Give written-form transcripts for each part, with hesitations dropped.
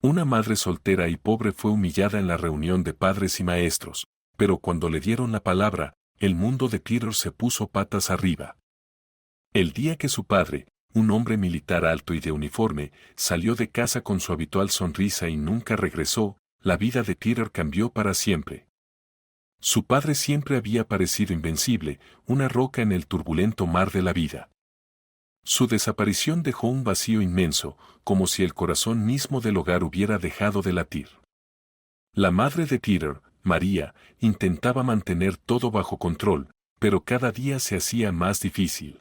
Una madre soltera y pobre fue humillada en la reunión de padres y maestros, pero cuando le dieron la palabra, el mundo de Peter se puso patas arriba. El día que su padre, un hombre militar alto y de uniforme, salió de casa con su habitual sonrisa y nunca regresó, la vida de Peter cambió para siempre. Su padre siempre había parecido invencible, una roca en el turbulento mar de la vida. Su desaparición dejó un vacío inmenso, como si el corazón mismo del hogar hubiera dejado de latir. La madre de Peter, María, intentaba mantener todo bajo control, pero cada día se hacía más difícil.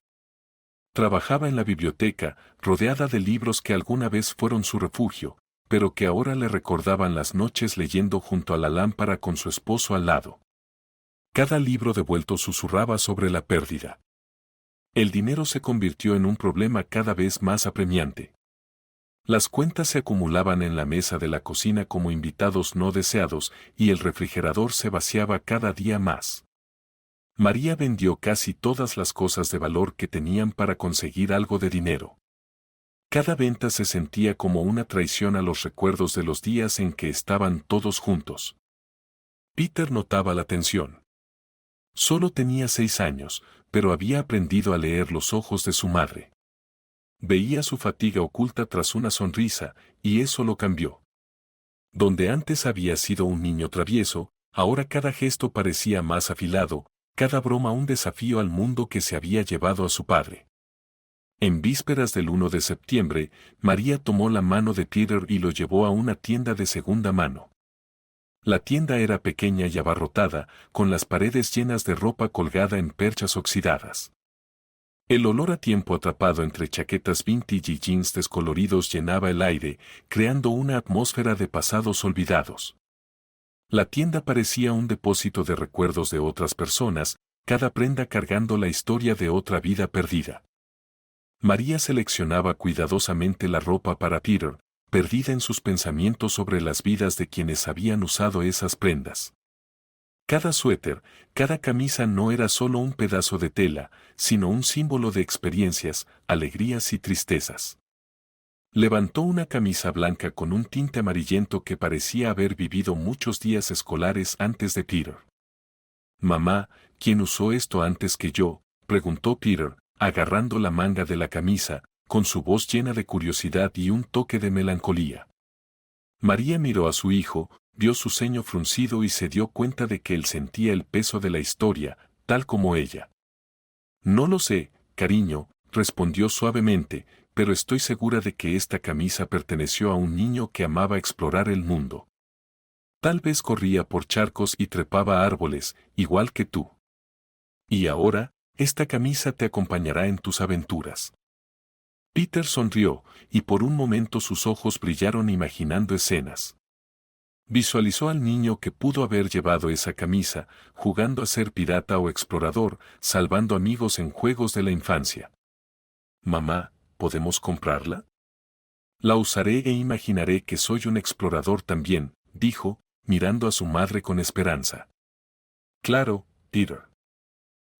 Trabajaba en la biblioteca, rodeada de libros que alguna vez fueron su refugio, pero que ahora le recordaban las noches leyendo junto a la lámpara con su esposo al lado. Cada libro devuelto susurraba sobre la pérdida. El dinero se convirtió en un problema cada vez más apremiante. Las cuentas se acumulaban en la mesa de la cocina como invitados no deseados y el refrigerador se vaciaba cada día más. María vendió casi todas las cosas de valor que tenían para conseguir algo de dinero. Cada venta se sentía como una traición a los recuerdos de los días en que estaban todos juntos. Peter notaba la tensión. Solo tenía 6 años, pero había aprendido a leer los ojos de su madre. Veía su fatiga oculta tras una sonrisa, y eso lo cambió. Donde antes había sido un niño travieso, ahora cada gesto parecía más afilado, cada broma un desafío al mundo que se había llevado a su padre. En vísperas del 1 de septiembre, María tomó la mano de Peter y lo llevó a una tienda de segunda mano. La tienda era pequeña y abarrotada, con las paredes llenas de ropa colgada en perchas oxidadas. El olor a tiempo atrapado entre chaquetas vintage y jeans descoloridos llenaba el aire, creando una atmósfera de pasados olvidados. La tienda parecía un depósito de recuerdos de otras personas, cada prenda cargando la historia de otra vida perdida. María seleccionaba cuidadosamente la ropa para Peter, perdida en sus pensamientos sobre las vidas de quienes habían usado esas prendas. Cada suéter, cada camisa no era solo un pedazo de tela, sino un símbolo de experiencias, alegrías y tristezas. Levantó una camisa blanca con un tinte amarillento que parecía haber vivido muchos días escolares antes de Peter. «Mamá, ¿quién usó esto antes que yo?», preguntó Peter, agarrando la manga de la camisa, con su voz llena de curiosidad y un toque de melancolía. María miró a su hijo, vio su ceño fruncido y se dio cuenta de que él sentía el peso de la historia, tal como ella. «No lo sé, cariño», respondió suavemente, «pero estoy segura de que esta camisa perteneció a un niño que amaba explorar el mundo. Tal vez corría por charcos y trepaba árboles, igual que tú. Y ahora, esta camisa te acompañará en tus aventuras». Peter sonrió, y por un momento sus ojos brillaron imaginando escenas. Visualizó al niño que pudo haber llevado esa camisa, jugando a ser pirata o explorador, salvando amigos en juegos de la infancia. «Mamá, ¿podemos comprarla?». «La usaré e imaginaré que soy un explorador también», dijo, mirando a su madre con esperanza. «Claro, Peter.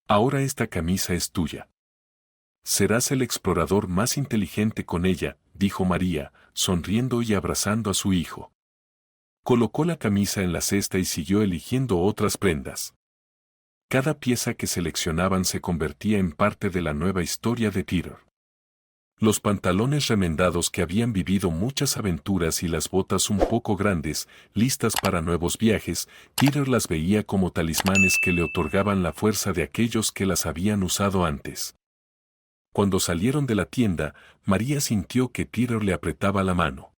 Ahora esta camisa es tuya. Serás el explorador más inteligente con ella», dijo María, sonriendo y abrazando a su hijo. Colocó la camisa en la cesta y siguió eligiendo otras prendas. Cada pieza que seleccionaban se convertía en parte de la nueva historia de Peter. Los pantalones remendados que habían vivido muchas aventuras y las botas un poco grandes, listas para nuevos viajes, Peter las veía como talismanes que le otorgaban la fuerza de aquellos que las habían usado antes. Cuando salieron de la tienda, María sintió que Peter le apretaba la mano.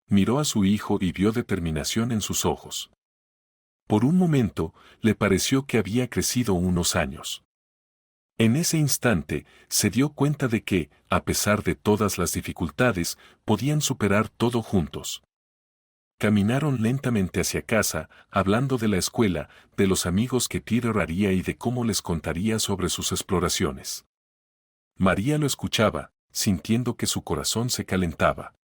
Miró a su hijo y vio determinación en sus ojos. Por un momento, le pareció que había crecido unos años. En ese instante, se dio cuenta de que, a pesar de todas las dificultades, podían superar todo juntos. Caminaron lentamente hacia casa, hablando de la escuela, de los amigos que Peter haría y de cómo les contaría sobre sus exploraciones. María lo escuchaba, sintiendo que su corazón se calentaba.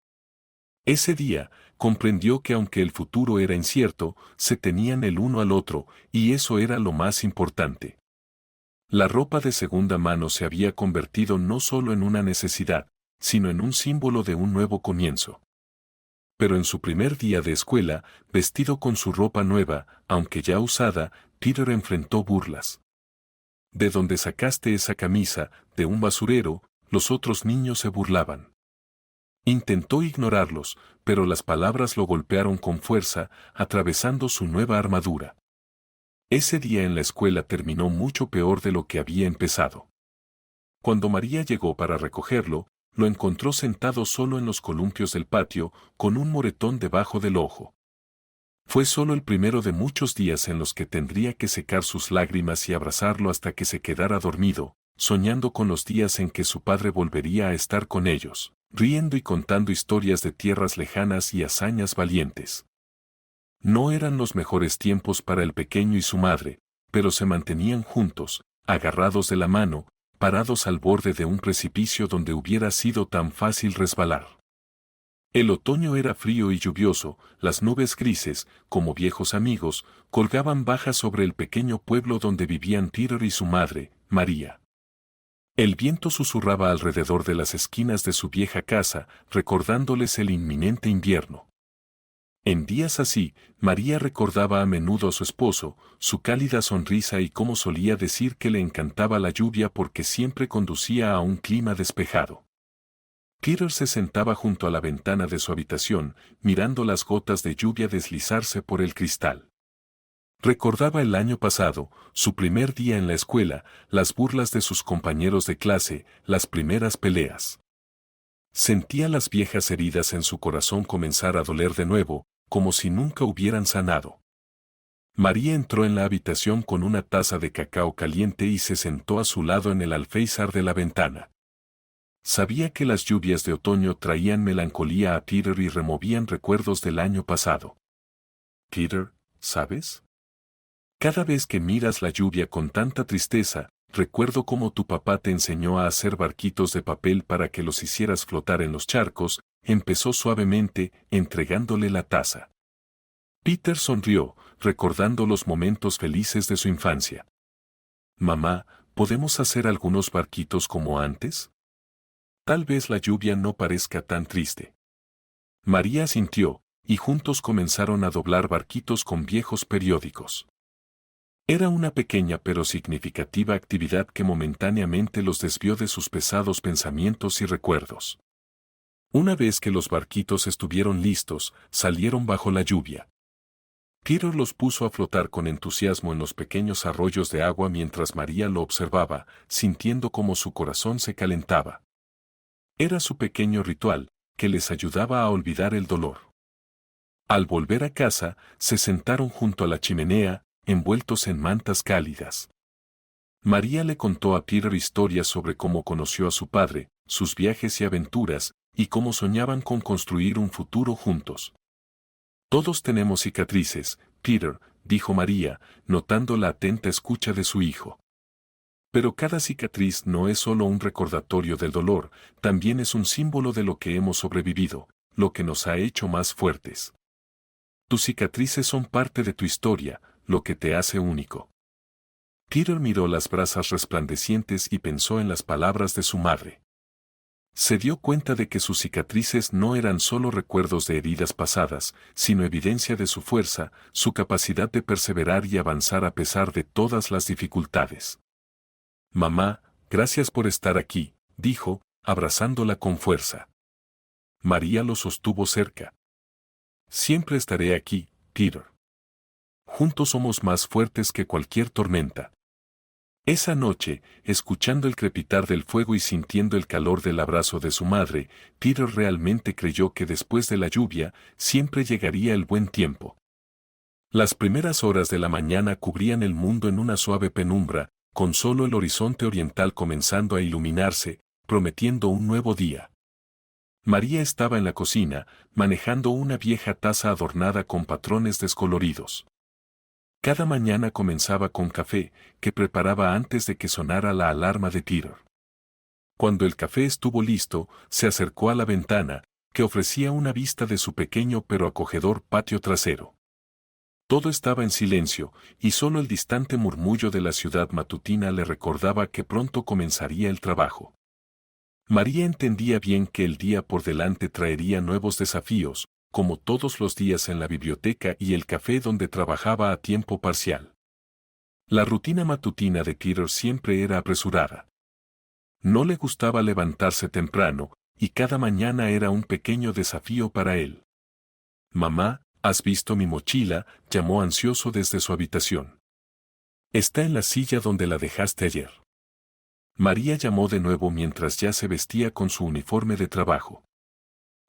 Ese día, comprendió que aunque el futuro era incierto, se tenían el uno al otro, y eso era lo más importante. La ropa de segunda mano se había convertido no solo en una necesidad, sino en un símbolo de un nuevo comienzo. Pero en su primer día de escuela, vestido con su ropa nueva, aunque ya usada, Peter enfrentó burlas. ¿De dónde sacaste esa camisa? De un basurero, los otros niños se burlaban. Intentó ignorarlos, pero las palabras lo golpearon con fuerza, atravesando su nueva armadura. Ese día en la escuela terminó mucho peor de lo que había empezado. Cuando María llegó para recogerlo, lo encontró sentado solo en los columpios del patio, con un moretón debajo del ojo. Fue solo el primero de muchos días en los que tendría que secar sus lágrimas y abrazarlo hasta que se quedara dormido, soñando con los días en que su padre volvería a estar con ellos, riendo y contando historias de tierras lejanas y hazañas valientes. No eran los mejores tiempos para el pequeño y su madre, pero se mantenían juntos, agarrados de la mano, parados al borde de un precipicio donde hubiera sido tan fácil resbalar. El otoño era frío y lluvioso, las nubes grises, como viejos amigos, colgaban bajas sobre el pequeño pueblo donde vivían Peter y su madre, María. El viento susurraba alrededor de las esquinas de su vieja casa, recordándoles el inminente invierno. En días así, María recordaba a menudo a su esposo, su cálida sonrisa y cómo solía decir que le encantaba la lluvia porque siempre conducía a un clima despejado. Peter se sentaba junto a la ventana de su habitación, mirando las gotas de lluvia deslizarse por el cristal. Recordaba el año pasado, su primer día en la escuela, las burlas de sus compañeros de clase, las primeras peleas. Sentía las viejas heridas en su corazón comenzar a doler de nuevo, como si nunca hubieran sanado. María entró en la habitación con una taza de cacao caliente y se sentó a su lado en el alféizar de la ventana. Sabía que las lluvias de otoño traían melancolía a Peter y removían recuerdos del año pasado. Peter, ¿sabes? Cada vez que miras la lluvia con tanta tristeza, recuerdo cómo tu papá te enseñó a hacer barquitos de papel para que los hicieras flotar en los charcos, empezó suavemente, entregándole la taza. Peter sonrió, recordando los momentos felices de su infancia. Mamá, ¿podemos hacer algunos barquitos como antes? Tal vez la lluvia no parezca tan triste. María asintió, y juntos comenzaron a doblar barquitos con viejos periódicos. Era una pequeña pero significativa actividad que momentáneamente los desvió de sus pesados pensamientos y recuerdos. Una vez que los barquitos estuvieron listos, salieron bajo la lluvia. Peter los puso a flotar con entusiasmo en los pequeños arroyos de agua mientras María lo observaba, sintiendo cómo su corazón se calentaba. Era su pequeño ritual, que les ayudaba a olvidar el dolor. Al volver a casa, se sentaron junto a la chimenea, envueltos en mantas cálidas. María le contó a Peter historias sobre cómo conoció a su padre, sus viajes y aventuras, y cómo soñaban con construir un futuro juntos. Todos tenemos cicatrices, Peter, dijo María, notando la atenta escucha de su hijo. Pero cada cicatriz no es solo un recordatorio del dolor, también es un símbolo de lo que hemos sobrevivido, lo que nos ha hecho más fuertes. Tus cicatrices son parte de tu historia, lo que te hace único. Peter miró las brasas resplandecientes y pensó en las palabras de su madre. Se dio cuenta de que sus cicatrices no eran solo recuerdos de heridas pasadas, sino evidencia de su fuerza, su capacidad de perseverar y avanzar a pesar de todas las dificultades. Mamá, gracias por estar aquí, dijo, abrazándola con fuerza. María lo sostuvo cerca. Siempre estaré aquí, Peter. Juntos somos más fuertes que cualquier tormenta. Esa noche, escuchando el crepitar del fuego y sintiendo el calor del abrazo de su madre, Peter realmente creyó que después de la lluvia, siempre llegaría el buen tiempo. Las primeras horas de la mañana cubrían el mundo en una suave penumbra, con solo el horizonte oriental comenzando a iluminarse, prometiendo un nuevo día. María estaba en la cocina, manejando una vieja taza adornada con patrones descoloridos. Cada mañana comenzaba con café, que preparaba antes de que sonara la alarma de Peter. Cuando el café estuvo listo, se acercó a la ventana, que ofrecía una vista de su pequeño pero acogedor patio trasero. Todo estaba en silencio, y solo el distante murmullo de la ciudad matutina le recordaba que pronto comenzaría el trabajo. María entendía bien que el día por delante traería nuevos desafíos, como todos los días en la biblioteca y el café donde trabajaba a tiempo parcial. La rutina matutina de Peter siempre era apresurada. No le gustaba levantarse temprano, y cada mañana era un pequeño desafío para él. «Mamá, ¿has visto mi mochila?», llamó ansioso desde su habitación. «Está en la silla donde la dejaste ayer». María llamó de nuevo mientras ya se vestía con su uniforme de trabajo.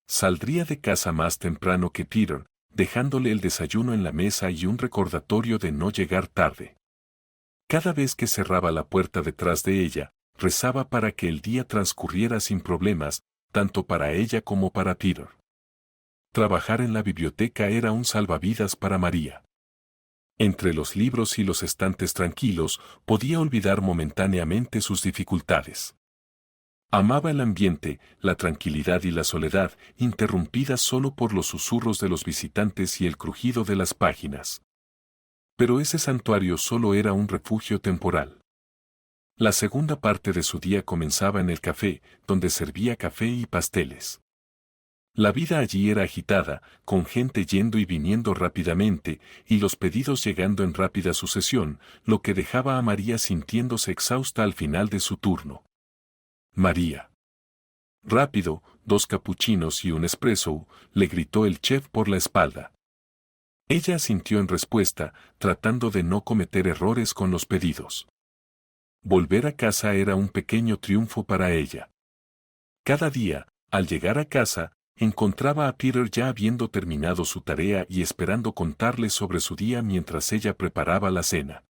Saldría de casa más temprano que Peter, dejándole el desayuno en la mesa y un recordatorio de no llegar tarde. Cada vez que cerraba la puerta detrás de ella, rezaba para que el día transcurriera sin problemas, tanto para ella como para Peter. Trabajar en la biblioteca era un salvavidas para María. Entre los libros y los estantes tranquilos, podía olvidar momentáneamente sus dificultades. Amaba el ambiente, la tranquilidad y la soledad, interrumpidas solo por los susurros de los visitantes y el crujido de las páginas. Pero ese santuario solo era un refugio temporal. La segunda parte de su día comenzaba en el café, donde servía café y pasteles. La vida allí era agitada, con gente yendo y viniendo rápidamente, y los pedidos llegando en rápida sucesión, lo que dejaba a María sintiéndose exhausta al final de su turno. «María». «Rápido, 2 capuchinos y un espresso», le gritó el chef por la espalda. Ella asintió en respuesta, tratando de no cometer errores con los pedidos. Volver a casa era un pequeño triunfo para ella. Cada día, al llegar a casa, encontraba a Peter ya habiendo terminado su tarea y esperando contarle sobre su día mientras ella preparaba la cena.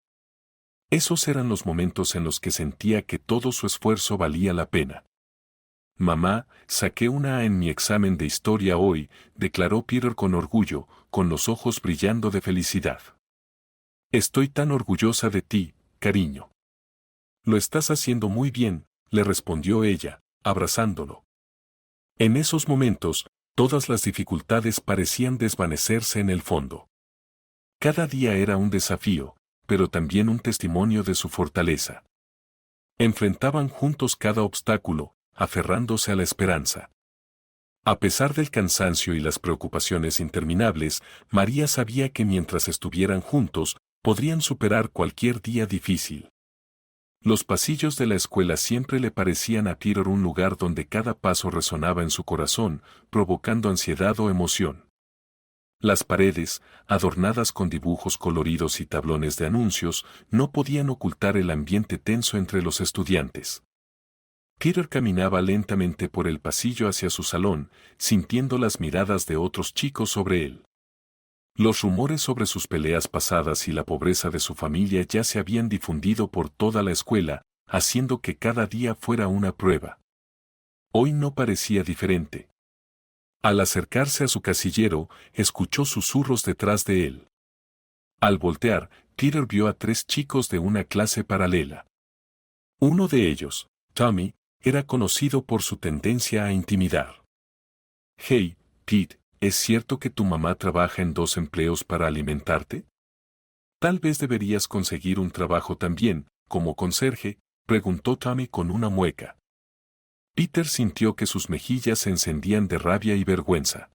Esos eran los momentos en los que sentía que todo su esfuerzo valía la pena. «Mamá, saqué una A en mi examen de historia hoy», declaró Peter con orgullo, con los ojos brillando de felicidad. «Estoy tan orgullosa de ti, cariño». «Lo estás haciendo muy bien», le respondió ella, abrazándolo. En esos momentos, todas las dificultades parecían desvanecerse en el fondo. Cada día era un desafío, pero también un testimonio de su fortaleza. Enfrentaban juntos cada obstáculo, aferrándose a la esperanza. A pesar del cansancio y las preocupaciones interminables, María sabía que mientras estuvieran juntos, podrían superar cualquier día difícil. Los pasillos de la escuela siempre le parecían a Peter un lugar donde cada paso resonaba en su corazón, provocando ansiedad o emoción. Las paredes, adornadas con dibujos coloridos y tablones de anuncios, no podían ocultar el ambiente tenso entre los estudiantes. Peter caminaba lentamente por el pasillo hacia su salón, sintiendo las miradas de otros chicos sobre él. Los rumores sobre sus peleas pasadas y la pobreza de su familia ya se habían difundido por toda la escuela, haciendo que cada día fuera una prueba. Hoy no parecía diferente. Al acercarse a su casillero, escuchó susurros detrás de él. Al voltear, Peter vio a 3 chicos de una clase paralela. Uno de ellos, Tommy, era conocido por su tendencia a intimidar. «Hey, Pete, ¿es cierto que tu mamá trabaja en 2 empleos para alimentarte? Tal vez deberías conseguir un trabajo también, como conserje», preguntó Tommy con una mueca. Peter sintió que sus mejillas se encendían de rabia y vergüenza.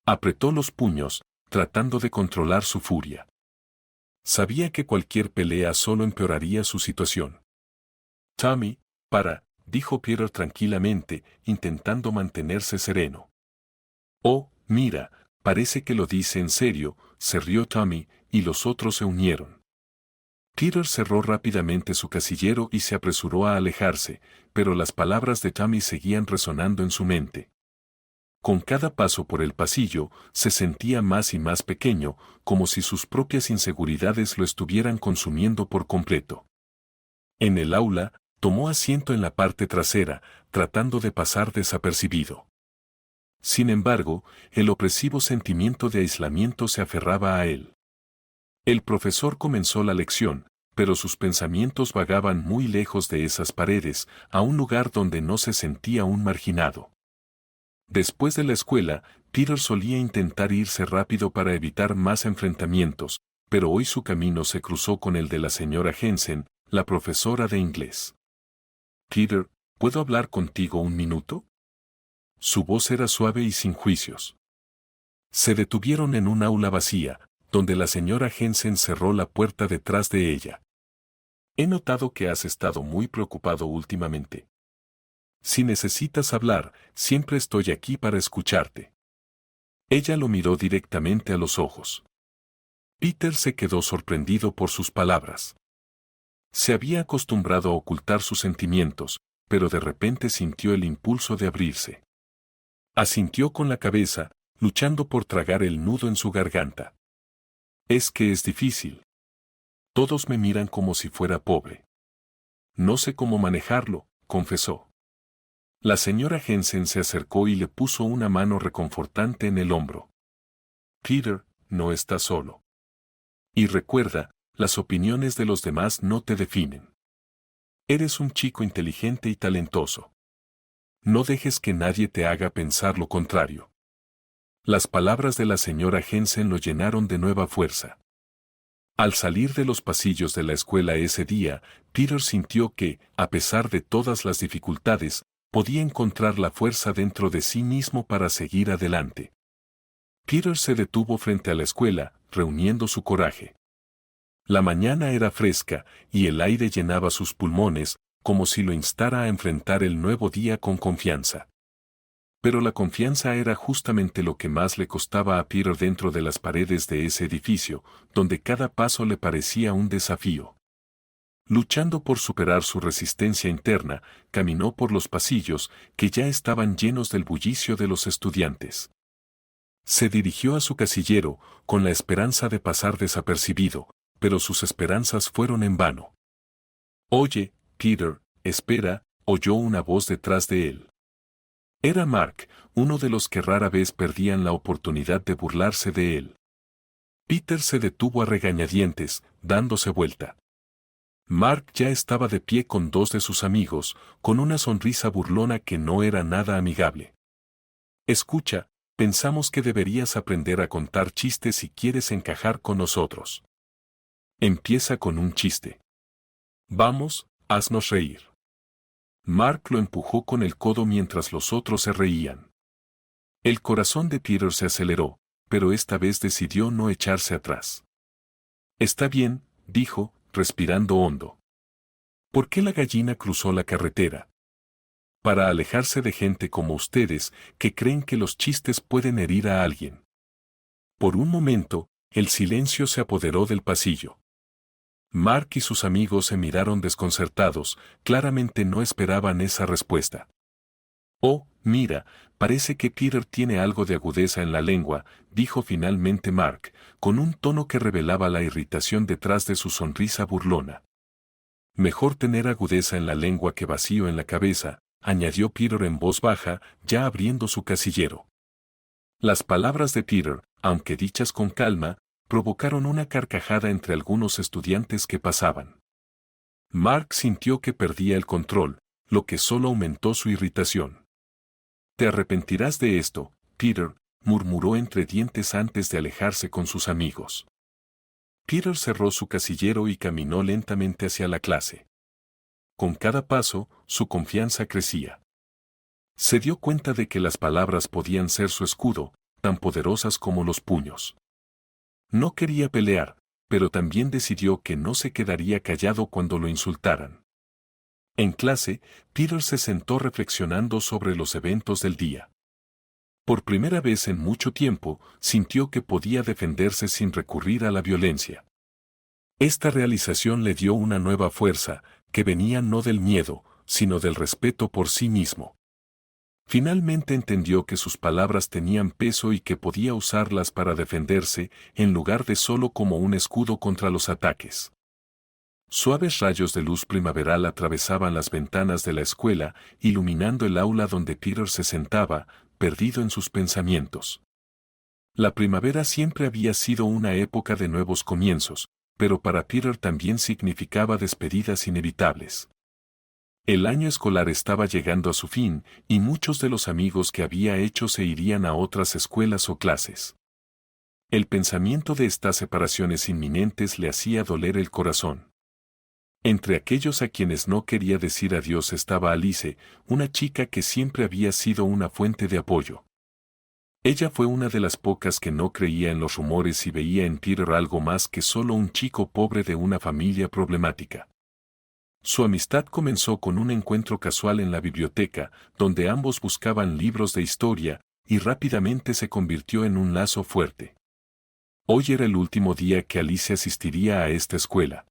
Apretó los puños, tratando de controlar su furia. Sabía que cualquier pelea solo empeoraría su situación. «Tommy, dijo Peter tranquilamente, intentando mantenerse sereno. «Oh, mira, parece que lo dice en serio», se rió Tommy, y los otros se unieron. Peter cerró rápidamente su casillero y se apresuró a alejarse, pero las palabras de Tommy seguían resonando en su mente. Con cada paso por el pasillo, se sentía más y más pequeño, como si sus propias inseguridades lo estuvieran consumiendo por completo. En el aula, tomó asiento en la parte trasera, tratando de pasar desapercibido. Sin embargo, el opresivo sentimiento de aislamiento se aferraba a él. El profesor comenzó la lección, pero sus pensamientos vagaban muy lejos de esas paredes, a un lugar donde no se sentía un marginado. Después de la escuela, Peter solía intentar irse rápido para evitar más enfrentamientos, pero hoy su camino se cruzó con el de la señora Jensen, la profesora de inglés. «Peter, ¿puedo hablar contigo un minuto?». Su voz era suave y sin juicios. Se detuvieron en un aula vacía, donde la señora Jensen cerró la puerta detrás de ella. He notado que has estado muy preocupado últimamente. Si necesitas hablar, siempre estoy aquí para escucharte. Ella lo miró directamente a los ojos. Peter se quedó sorprendido por sus palabras. Se había acostumbrado a ocultar sus sentimientos, pero de repente sintió el impulso de abrirse. Asintió con la cabeza, luchando por tragar el nudo en su garganta. Es que es difícil. Todos me miran como si fuera pobre. No sé cómo manejarlo, confesó. La señora Jensen se acercó y le puso una mano reconfortante en el hombro. Peter, no estás solo. Y recuerda, las opiniones de los demás no te definen. Eres un chico inteligente y talentoso. No dejes que nadie te haga pensar lo contrario. Las palabras de la señora Jensen lo llenaron de nueva fuerza. Al salir de los pasillos de la escuela ese día, Peter sintió que, a pesar de todas las dificultades, podía encontrar la fuerza dentro de sí mismo para seguir adelante. Peter se detuvo frente a la escuela, reuniendo su coraje. La mañana era fresca, y el aire llenaba sus pulmones, como si lo instara a enfrentar el nuevo día con confianza. Pero la confianza era justamente lo que más le costaba a Peter dentro de las paredes de ese edificio, donde cada paso le parecía un desafío. Luchando por superar su resistencia interna, caminó por los pasillos, que ya estaban llenos del bullicio de los estudiantes. Se dirigió a su casillero, con la esperanza de pasar desapercibido, pero sus esperanzas fueron en vano. Oye, Peter, espera, oyó una voz detrás de él. Era Mark, uno de los que rara vez perdían la oportunidad de burlarse de él. Peter se detuvo a regañadientes, dándose vuelta. Mark ya estaba de pie con dos de sus amigos, con una sonrisa burlona que no era nada amigable. Escucha, pensamos que deberías aprender a contar chistes si quieres encajar con nosotros. Empieza con un chiste. Vamos, haznos reír. Mark lo empujó con el codo mientras los otros se reían. El corazón de Peter se aceleró, pero esta vez decidió no echarse atrás. Está bien, dijo, respirando hondo. ¿Por qué la gallina cruzó la carretera? Para alejarse de gente como ustedes, que creen que los chistes pueden herir a alguien. Por un momento, el silencio se apoderó del pasillo. Mark y sus amigos se miraron desconcertados, claramente no esperaban esa respuesta. Oh, mira, parece que Peter tiene algo de agudeza en la lengua, dijo finalmente Mark, con un tono que revelaba la irritación detrás de su sonrisa burlona. Mejor tener agudeza en la lengua que vacío en la cabeza, añadió Peter en voz baja, ya abriendo su casillero. Las palabras de Peter, aunque dichas con calma, provocaron una carcajada entre algunos estudiantes que pasaban. Mark sintió que perdía el control, lo que solo aumentó su irritación. Te arrepentirás de esto, Peter, murmuró entre dientes antes de alejarse con sus amigos. Peter cerró su casillero y caminó lentamente hacia la clase. Con cada paso, su confianza crecía. Se dio cuenta de que las palabras podían ser su escudo, tan poderosas como los puños. No quería pelear, pero también decidió que no se quedaría callado cuando lo insultaran. En clase, Peter se sentó reflexionando sobre los eventos del día. Por primera vez en mucho tiempo, sintió que podía defenderse sin recurrir a la violencia. Esta realización le dio una nueva fuerza, que venía no del miedo, sino del respeto por sí mismo. Finalmente entendió que sus palabras tenían peso y que podía usarlas para defenderse, en lugar de solo como un escudo contra los ataques. Suaves rayos de luz primaveral atravesaban las ventanas de la escuela, iluminando el aula donde Peter se sentaba, perdido en sus pensamientos. La primavera siempre había sido una época de nuevos comienzos, pero para Peter también significaba despedidas inevitables. El año escolar estaba llegando a su fin, y muchos de los amigos que había hecho se irían a otras escuelas o clases. El pensamiento de estas separaciones inminentes le hacía doler el corazón. Entre aquellos a quienes no quería decir adiós estaba Alice, una chica que siempre había sido una fuente de apoyo. Ella fue una de las pocas que no creía en los rumores y veía en Peter algo más que solo un chico pobre de una familia problemática. Su amistad comenzó con un encuentro casual en la biblioteca, donde ambos buscaban libros de historia, y rápidamente se convirtió en un lazo fuerte. Hoy era el último día que Alice asistiría a esta escuela.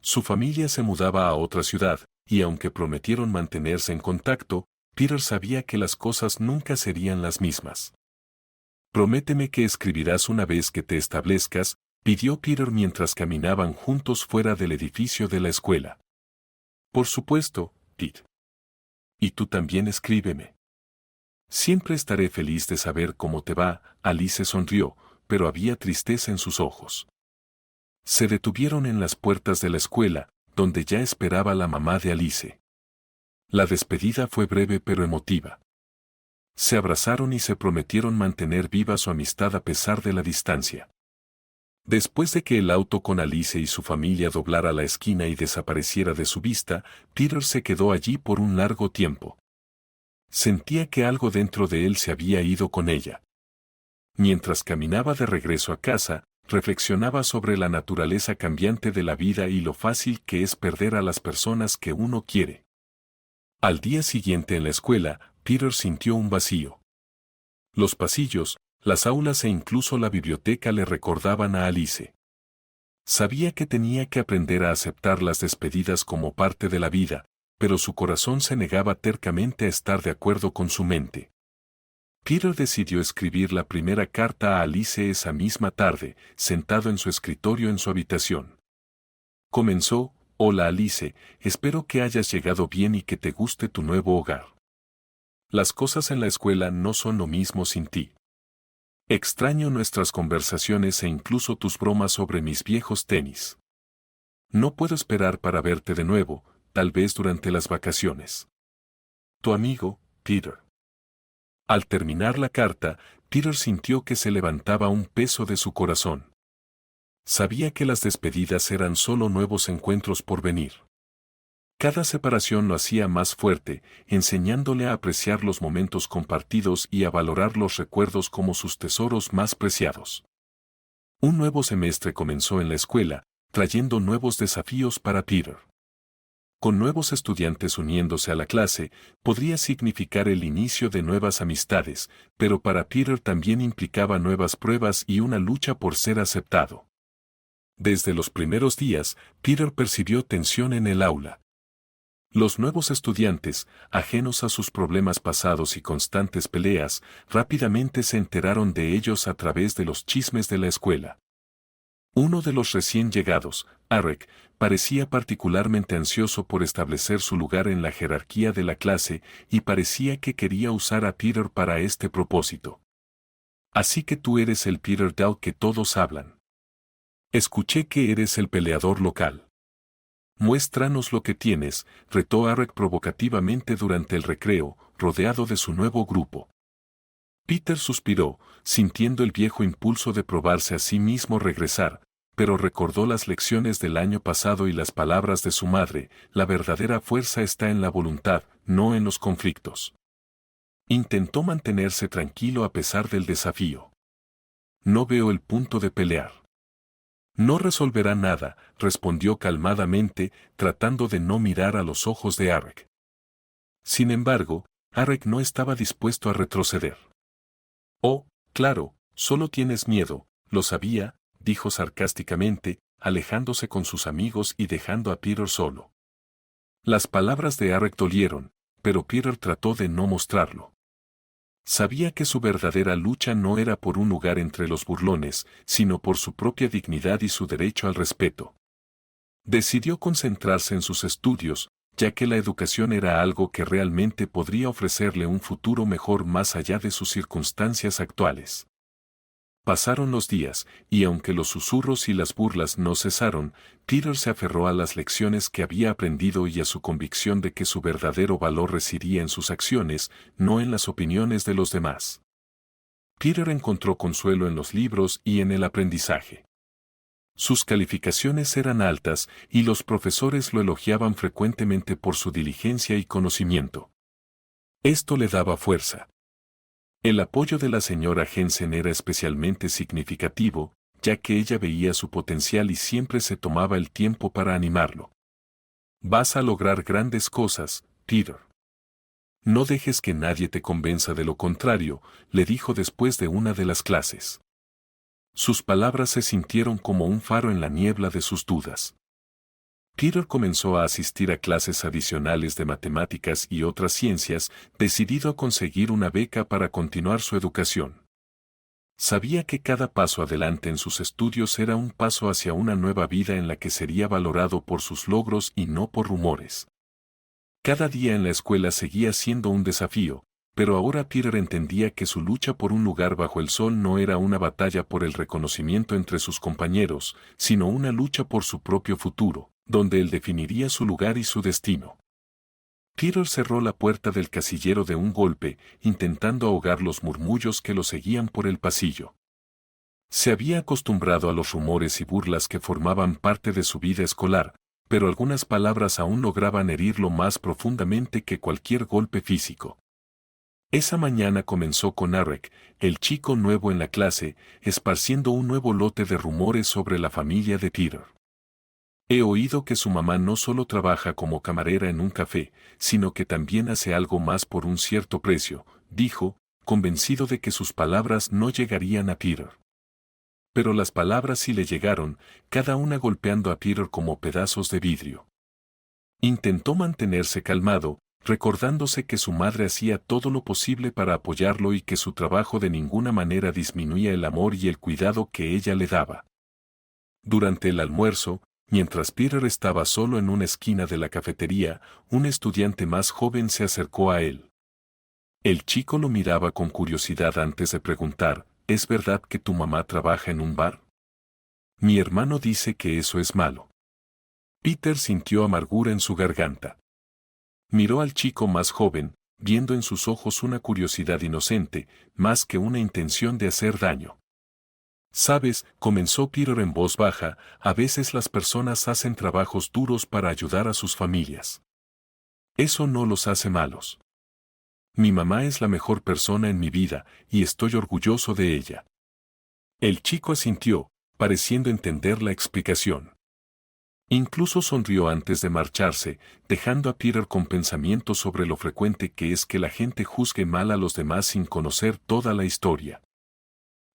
Su familia se mudaba a otra ciudad, y aunque prometieron mantenerse en contacto, Peter sabía que las cosas nunca serían las mismas. «Prométeme que escribirás una vez que te establezcas», pidió Peter mientras caminaban juntos fuera del edificio de la escuela. «Por supuesto, Pete. Y tú también escríbeme. Siempre estaré feliz de saber cómo te va». Alice sonrió, pero había tristeza en sus ojos. Se detuvieron en las puertas de la escuela, donde ya esperaba la mamá de Alice. La despedida fue breve pero emotiva. Se abrazaron y se prometieron mantener viva su amistad a pesar de la distancia. Después de que el auto con Alice y su familia doblara la esquina y desapareciera de su vista, Peter se quedó allí por un largo tiempo. Sentía que algo dentro de él se había ido con ella. Mientras caminaba de regreso a casa, reflexionaba sobre la naturaleza cambiante de la vida y lo fácil que es perder a las personas que uno quiere. Al día siguiente en la escuela, Peter sintió un vacío. Los pasillos, las aulas e incluso la biblioteca le recordaban a Alice. Sabía que tenía que aprender a aceptar las despedidas como parte de la vida, pero su corazón se negaba tercamente a estar de acuerdo con su mente. Peter decidió escribir la primera carta a Alice esa misma tarde, sentado en su escritorio en su habitación. Comenzó: «Hola Alice, espero que hayas llegado bien y que te guste tu nuevo hogar. Las cosas en la escuela no son lo mismo sin ti. Extraño nuestras conversaciones e incluso tus bromas sobre mis viejos tenis. No puedo esperar para verte de nuevo, tal vez durante las vacaciones. Tu amigo, Peter». Al terminar la carta, Peter sintió que se levantaba un peso de su corazón. Sabía que las despedidas eran solo nuevos encuentros por venir. Cada separación lo hacía más fuerte, enseñándole a apreciar los momentos compartidos y a valorar los recuerdos como sus tesoros más preciados. Un nuevo semestre comenzó en la escuela, trayendo nuevos desafíos para Peter. Con nuevos estudiantes uniéndose a la clase, podría significar el inicio de nuevas amistades, pero para Peter también implicaba nuevas pruebas y una lucha por ser aceptado. Desde los primeros días, Peter percibió tensión en el aula. Los nuevos estudiantes, ajenos a sus problemas pasados y constantes peleas, rápidamente se enteraron de ellos a través de los chismes de la escuela. Uno de los recién llegados, Arek, parecía particularmente ansioso por establecer su lugar en la jerarquía de la clase y parecía que quería usar a Peter para este propósito. «Así que tú eres el Peter del que todos hablan. Escuché que eres el peleador local. Muéstranos lo que tienes», retó Arek provocativamente durante el recreo, rodeado de su nuevo grupo. Peter suspiró, sintiendo el viejo impulso de probarse a sí mismo regresar, pero recordó las lecciones del año pasado y las palabras de su madre: «La verdadera fuerza está en la voluntad, no en los conflictos». Intentó mantenerse tranquilo a pesar del desafío. «No veo el punto de pelear». «No resolverá nada», respondió calmadamente, tratando de no mirar a los ojos de Arek. Sin embargo, Arek no estaba dispuesto a retroceder. «Oh, claro, solo tienes miedo, lo sabía», dijo sarcásticamente, alejándose con sus amigos y dejando a Peter solo. Las palabras de Arek dolieron, pero Peter trató de no mostrarlo. Sabía que su verdadera lucha no era por un lugar entre los burlones, sino por su propia dignidad y su derecho al respeto. Decidió concentrarse en sus estudios, ya que la educación era algo que realmente podría ofrecerle un futuro mejor más allá de sus circunstancias actuales. Pasaron los días, y aunque los susurros y las burlas no cesaron, Peter se aferró a las lecciones que había aprendido y a su convicción de que su verdadero valor residía en sus acciones, no en las opiniones de los demás. Peter encontró consuelo en los libros y en el aprendizaje. Sus calificaciones eran altas y los profesores lo elogiaban frecuentemente por su diligencia y conocimiento. Esto le daba fuerza. El apoyo de la señora Jensen era especialmente significativo, ya que ella veía su potencial y siempre se tomaba el tiempo para animarlo. Vas a lograr grandes cosas, Peter. No dejes que nadie te convenza de lo contrario, le dijo después de una de las clases. Sus palabras se sintieron como un faro en la niebla de sus dudas. Peter comenzó a asistir a clases adicionales de matemáticas y otras ciencias, decidido a conseguir una beca para continuar su educación. Sabía que cada paso adelante en sus estudios era un paso hacia una nueva vida en la que sería valorado por sus logros y no por rumores. Cada día en la escuela seguía siendo un desafío, pero ahora Peter entendía que su lucha por un lugar bajo el sol no era una batalla por el reconocimiento entre sus compañeros, sino una lucha por su propio futuro, donde él definiría su lugar y su destino. Peter cerró la puerta del casillero de un golpe, intentando ahogar los murmullos que lo seguían por el pasillo. Se había acostumbrado a los rumores y burlas que formaban parte de su vida escolar, pero algunas palabras aún lograban herirlo más profundamente que cualquier golpe físico. Esa mañana comenzó con Eric, el chico nuevo en la clase, esparciendo un nuevo lote de rumores sobre la familia de Peter. He oído que su mamá no solo trabaja como camarera en un café, sino que también hace algo más por un cierto precio, dijo, convencido de que sus palabras no llegarían a Peter. Pero las palabras sí le llegaron, cada una golpeando a Peter como pedazos de vidrio. Intentó mantenerse calmado, recordándose que su madre hacía todo lo posible para apoyarlo y que su trabajo de ninguna manera disminuía el amor y el cuidado que ella le daba. Durante el almuerzo, mientras Peter estaba solo en una esquina de la cafetería, un estudiante más joven se acercó a él. El chico lo miraba con curiosidad antes de preguntar, ¿es verdad que tu mamá trabaja en un bar? Mi hermano dice que eso es malo. Peter sintió amargura en su garganta. Miró al chico más joven, viendo en sus ojos una curiosidad inocente, más que una intención de hacer daño. Sabes, comenzó Peter en voz baja, a veces las personas hacen trabajos duros para ayudar a sus familias. Eso no los hace malos. Mi mamá es la mejor persona en mi vida, y estoy orgulloso de ella. El chico asintió, pareciendo entender la explicación. Incluso sonrió antes de marcharse, dejando a Peter con pensamientos sobre lo frecuente que es que la gente juzgue mal a los demás sin conocer toda la historia.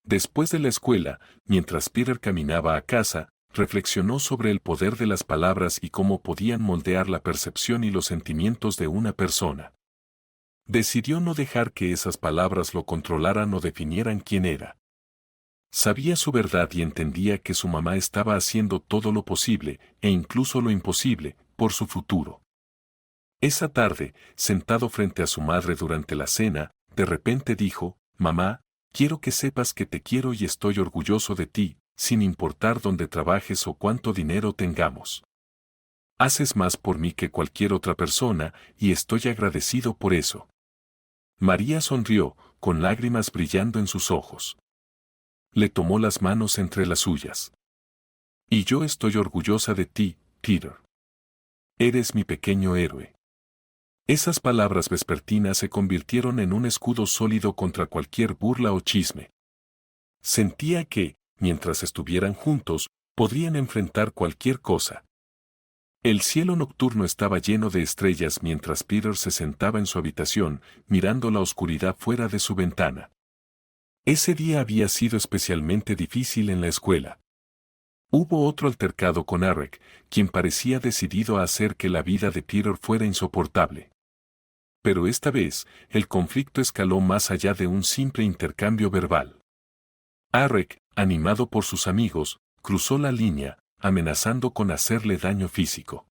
Después de la escuela, mientras Peter caminaba a casa, reflexionó sobre el poder de las palabras y cómo podían moldear la percepción y los sentimientos de una persona. Decidió no dejar que esas palabras lo controlaran o definieran quién era. Sabía su verdad y entendía que su mamá estaba haciendo todo lo posible, e incluso lo imposible, por su futuro. Esa tarde, sentado frente a su madre durante la cena, de repente dijo, «Mamá, quiero que sepas que te quiero y estoy orgulloso de ti, sin importar dónde trabajes o cuánto dinero tengamos. Haces más por mí que cualquier otra persona, y estoy agradecido por eso». María sonrió, con lágrimas brillando en sus ojos. Le tomó las manos entre las suyas. «Y yo estoy orgullosa de ti, Peter. Eres mi pequeño héroe». Esas palabras vespertinas se convirtieron en un escudo sólido contra cualquier burla o chisme. Sentía que, mientras estuvieran juntos, podrían enfrentar cualquier cosa. El cielo nocturno estaba lleno de estrellas mientras Peter se sentaba en su habitación, mirando la oscuridad fuera de su ventana. Ese día había sido especialmente difícil en la escuela. Hubo otro altercado con Eric, quien parecía decidido a hacer que la vida de Peter fuera insoportable. Pero esta vez, el conflicto escaló más allá de un simple intercambio verbal. Eric, animado por sus amigos, cruzó la línea, amenazando con hacerle daño físico.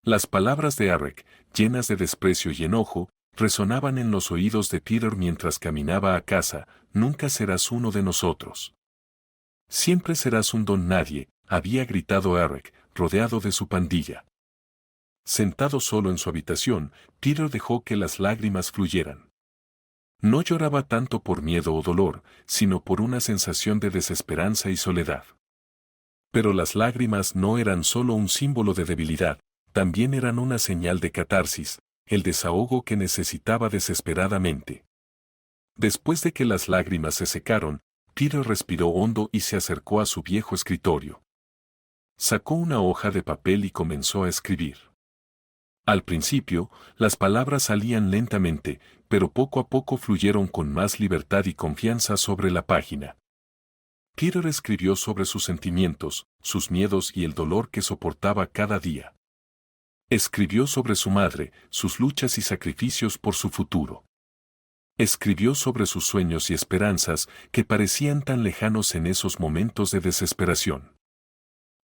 Las palabras de Eric, llenas de desprecio y enojo, resonaban en los oídos de Peter mientras caminaba a casa. «Nunca serás uno de nosotros. Siempre serás un don nadie», había gritado Eric, rodeado de su pandilla. Sentado solo en su habitación, Peter dejó que las lágrimas fluyeran. No lloraba tanto por miedo o dolor, sino por una sensación de desesperanza y soledad. Pero las lágrimas no eran solo un símbolo de debilidad, también eran una señal de catarsis, el desahogo que necesitaba desesperadamente. Después de que las lágrimas se secaron, Peter respiró hondo y se acercó a su viejo escritorio. Sacó una hoja de papel y comenzó a escribir. Al principio, las palabras salían lentamente, pero poco a poco fluyeron con más libertad y confianza sobre la página. Peter escribió sobre sus sentimientos, sus miedos y el dolor que soportaba cada día. Escribió sobre su madre, sus luchas y sacrificios por su futuro. Escribió sobre sus sueños y esperanzas que parecían tan lejanos en esos momentos de desesperación.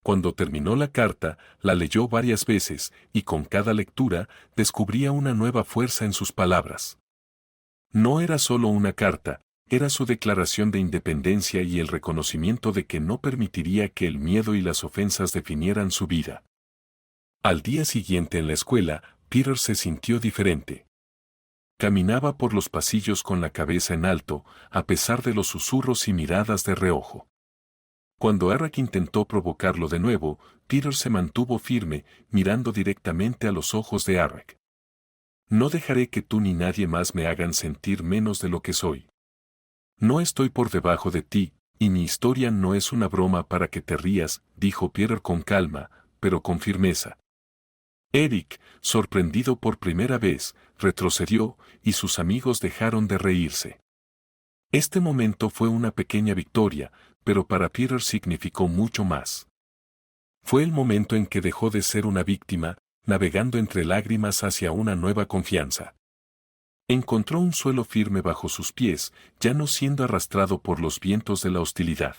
Cuando terminó la carta, la leyó varias veces, y con cada lectura, descubría una nueva fuerza en sus palabras. No era solo una carta, era su declaración de independencia y el reconocimiento de que no permitiría que el miedo y las ofensas definieran su vida. Al día siguiente en la escuela, Peter se sintió diferente. Caminaba por los pasillos con la cabeza en alto, a pesar de los susurros y miradas de reojo. Cuando Eric intentó provocarlo de nuevo, Peter se mantuvo firme, mirando directamente a los ojos de Eric. No dejaré que tú ni nadie más me hagan sentir menos de lo que soy. No estoy por debajo de ti, y mi historia no es una broma para que te rías, dijo Peter con calma, pero con firmeza. Eric, sorprendido por primera vez, retrocedió, y sus amigos dejaron de reírse. Este momento fue una pequeña victoria, pero para Peter significó mucho más. Fue el momento en que dejó de ser una víctima, navegando entre lágrimas hacia una nueva confianza. Encontró un suelo firme bajo sus pies, ya no siendo arrastrado por los vientos de la hostilidad.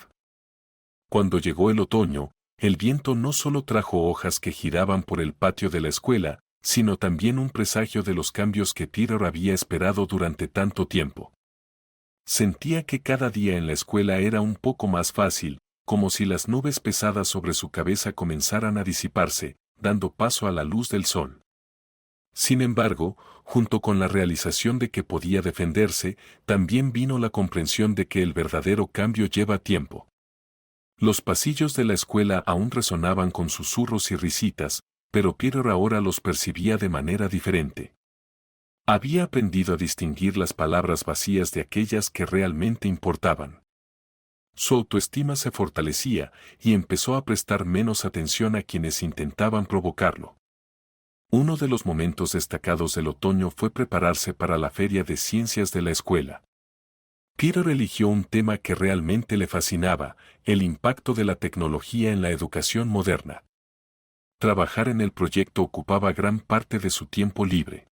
Cuando llegó el otoño, el viento no solo trajo hojas que giraban por el patio de la escuela, sino también un presagio de los cambios que Peter había esperado durante tanto tiempo. Sentía que cada día en la escuela era un poco más fácil, como si las nubes pesadas sobre su cabeza comenzaran a disiparse, dando paso a la luz del sol. Sin embargo, junto con la realización de que podía defenderse, también vino la comprensión de que el verdadero cambio lleva tiempo. Los pasillos de la escuela aún resonaban con susurros y risitas, pero Peter ahora los percibía de manera diferente. Había aprendido a distinguir las palabras vacías de aquellas que realmente importaban. Su autoestima se fortalecía y empezó a prestar menos atención a quienes intentaban provocarlo. Uno de los momentos destacados del otoño fue prepararse para la feria de ciencias de la escuela. Peter eligió un tema que realmente le fascinaba, el impacto de la tecnología en la educación moderna. Trabajar en el proyecto ocupaba gran parte de su tiempo libre.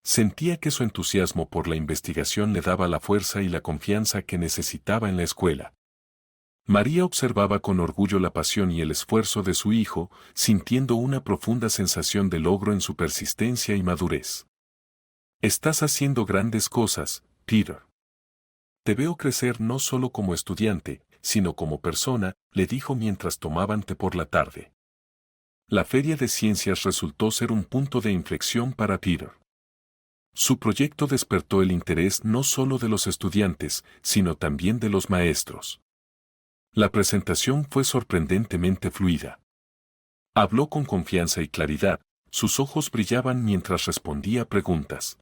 Sentía que su entusiasmo por la investigación le daba la fuerza y la confianza que necesitaba en la escuela. María observaba con orgullo la pasión y el esfuerzo de su hijo, sintiendo una profunda sensación de logro en su persistencia y madurez. Estás haciendo grandes cosas, Peter. Te veo crecer no solo como estudiante, sino como persona, le dijo mientras tomaban té por la tarde. La feria de ciencias resultó ser un punto de inflexión para Peter. Su proyecto despertó el interés no solo de los estudiantes, sino también de los maestros. La presentación fue sorprendentemente fluida. Habló con confianza y claridad, sus ojos brillaban mientras respondía preguntas.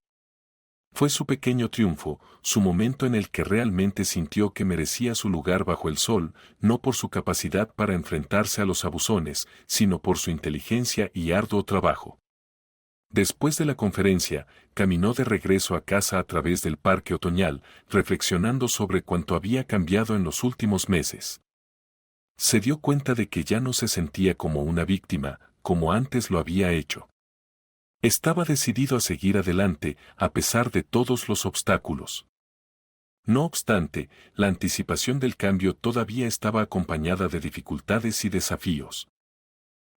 Fue su pequeño triunfo, su momento en el que realmente sintió que merecía su lugar bajo el sol, no por su capacidad para enfrentarse a los abusones, sino por su inteligencia y arduo trabajo. Después de la conferencia, caminó de regreso a casa a través del parque otoñal, reflexionando sobre cuánto había cambiado en los últimos meses. Se dio cuenta de que ya no se sentía como una víctima, como antes lo había hecho. Estaba decidido a seguir adelante, a pesar de todos los obstáculos. No obstante, la anticipación del cambio todavía estaba acompañada de dificultades y desafíos.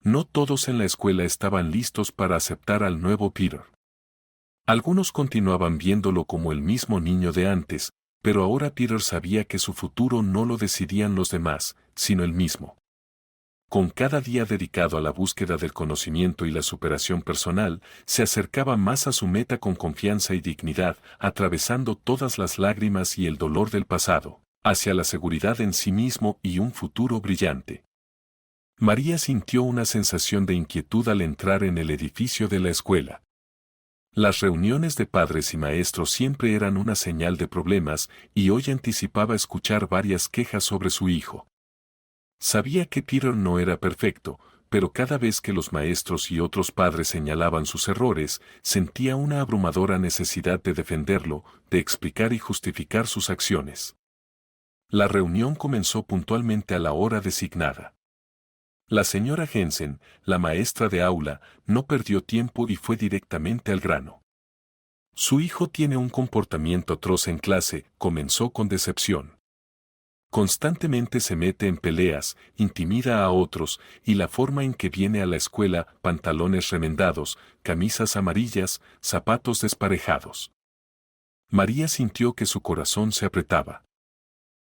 No todos en la escuela estaban listos para aceptar al nuevo Peter. Algunos continuaban viéndolo como el mismo niño de antes, pero ahora Peter sabía que su futuro no lo decidían los demás, sino él mismo. Con cada día dedicado a la búsqueda del conocimiento y la superación personal, se acercaba más a su meta con confianza y dignidad, atravesando todas las lágrimas y el dolor del pasado, hacia la seguridad en sí mismo y un futuro brillante. María sintió una sensación de inquietud al entrar en el edificio de la escuela. Las reuniones de padres y maestros siempre eran una señal de problemas y hoy anticipaba escuchar varias quejas sobre su hijo. Sabía que Peter no era perfecto, pero cada vez que los maestros y otros padres señalaban sus errores, sentía una abrumadora necesidad de defenderlo, de explicar y justificar sus acciones. La reunión comenzó puntualmente a la hora designada. La señora Jensen, la maestra de aula, no perdió tiempo y fue directamente al grano. Su hijo tiene un comportamiento atroz en clase, comenzó con decepción. Constantemente se mete en peleas, intimida a otros, y la forma en que viene a la escuela, pantalones remendados, camisas amarillas, zapatos desparejados. María sintió que su corazón se apretaba.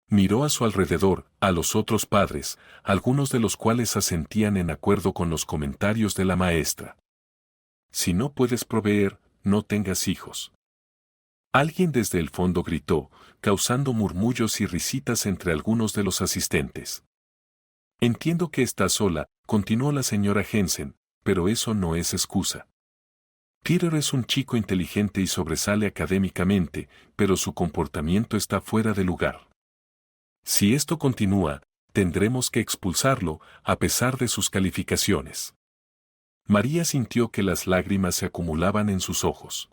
Miró a su alrededor, a los otros padres, algunos de los cuales asentían en acuerdo con los comentarios de la maestra. Si no puedes proveer, no tengas hijos. Alguien desde el fondo gritó, causando murmullos y risitas entre algunos de los asistentes. Entiendo que estás sola, continuó la señora Jensen, pero eso no es excusa. Peter es un chico inteligente y sobresale académicamente, pero su comportamiento está fuera de lugar. Si esto continúa, tendremos que expulsarlo, a pesar de sus calificaciones. María sintió que las lágrimas se acumulaban en sus ojos.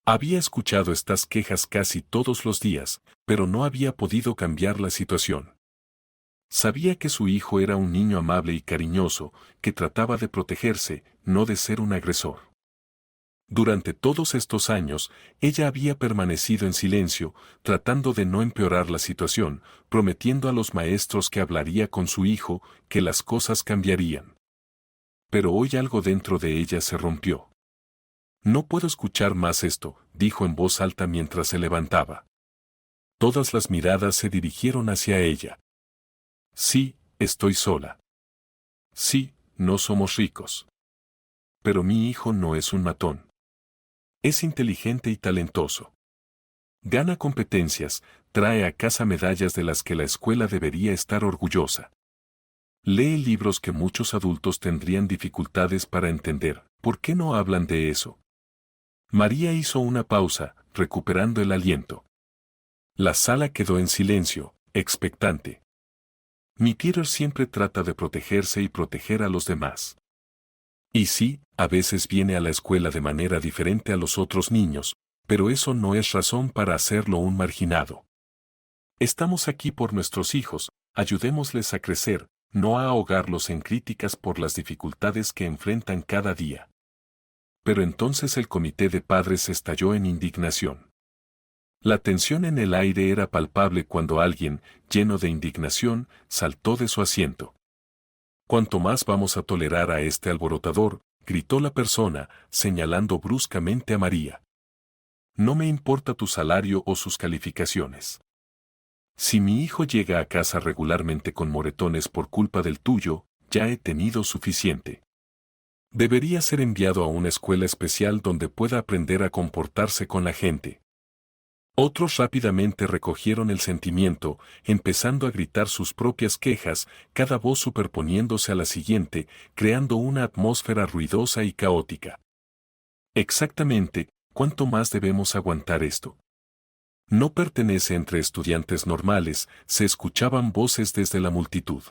Había escuchado estas quejas casi todos los días, pero no había podido cambiar la situación. Sabía que su hijo era un niño amable y cariñoso, que trataba de protegerse, no de ser un agresor. Durante todos estos años, ella había permanecido en silencio, tratando de no empeorar la situación, prometiendo a los maestros que hablaría con su hijo, que las cosas cambiarían. Pero hoy algo dentro de ella se rompió. No puedo escuchar más esto, dijo en voz alta mientras se levantaba. Todas las miradas se dirigieron hacia ella. Sí, estoy sola. Sí, no somos ricos. Pero mi hijo no es un matón. Es inteligente y talentoso. Gana competencias, trae a casa medallas de las que la escuela debería estar orgullosa. Lee libros que muchos adultos tendrían dificultades para entender. ¿Por qué no hablan de eso? María hizo una pausa, recuperando el aliento. La sala quedó en silencio, expectante. Mi Peter siempre trata de protegerse y proteger a los demás. Y sí, a veces viene a la escuela de manera diferente a los otros niños, pero eso no es razón para hacerlo un marginado. Estamos aquí por nuestros hijos, ayudémosles a crecer, no a ahogarlos en críticas por las dificultades que enfrentan cada día. Pero entonces el comité de padres estalló en indignación. La tensión en el aire era palpable cuando alguien, lleno de indignación, saltó de su asiento. «¿Cuánto más vamos a tolerar a este alborotador?», gritó la persona, señalando bruscamente a María. «No me importa tu salario o sus calificaciones. Si mi hijo llega a casa regularmente con moretones por culpa del tuyo, ya he tenido suficiente. Debería ser enviado a una escuela especial donde pueda aprender a comportarse con la gente». Otros rápidamente recogieron el sentimiento, empezando a gritar sus propias quejas, cada voz superponiéndose a la siguiente, creando una atmósfera ruidosa y caótica. Exactamente, ¿cuánto más debemos aguantar esto? No pertenece entre estudiantes normales, se escuchaban voces desde la multitud.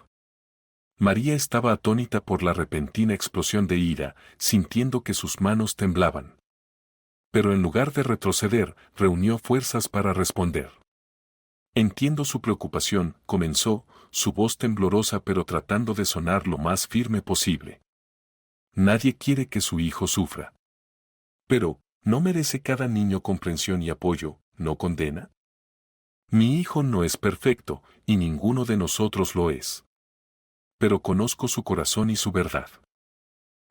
María estaba atónita por la repentina explosión de ira, sintiendo que sus manos temblaban. Pero en lugar de retroceder, reunió fuerzas para responder. «Entiendo su preocupación», comenzó, su voz temblorosa pero tratando de sonar lo más firme posible. «Nadie quiere que su hijo sufra. Pero, ¿no merece cada niño comprensión y apoyo, no condena? Mi hijo no es perfecto, y ninguno de nosotros lo es. Pero conozco su corazón y su verdad.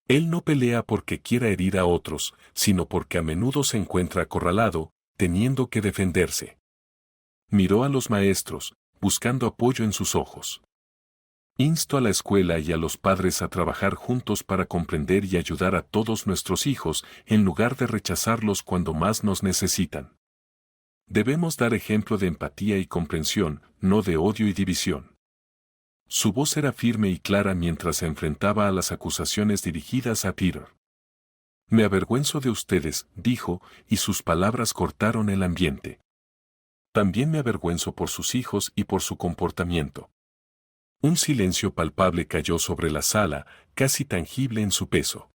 Él no pelea porque quiera herir a otros, sino porque a menudo se encuentra acorralado, teniendo que defenderse». Miró a los maestros, buscando apoyo en sus ojos. «Insto a la escuela y a los padres a trabajar juntos para comprender y ayudar a todos nuestros hijos, en lugar de rechazarlos cuando más nos necesitan. Debemos dar ejemplo de empatía y comprensión, no de odio y división». Su voz era firme y clara mientras se enfrentaba a las acusaciones dirigidas a Peter. Me avergüenzo de ustedes, dijo, y sus palabras cortaron el ambiente. También me avergüenzo por sus hijos y por su comportamiento. Un silencio palpable cayó sobre la sala, casi tangible en su peso.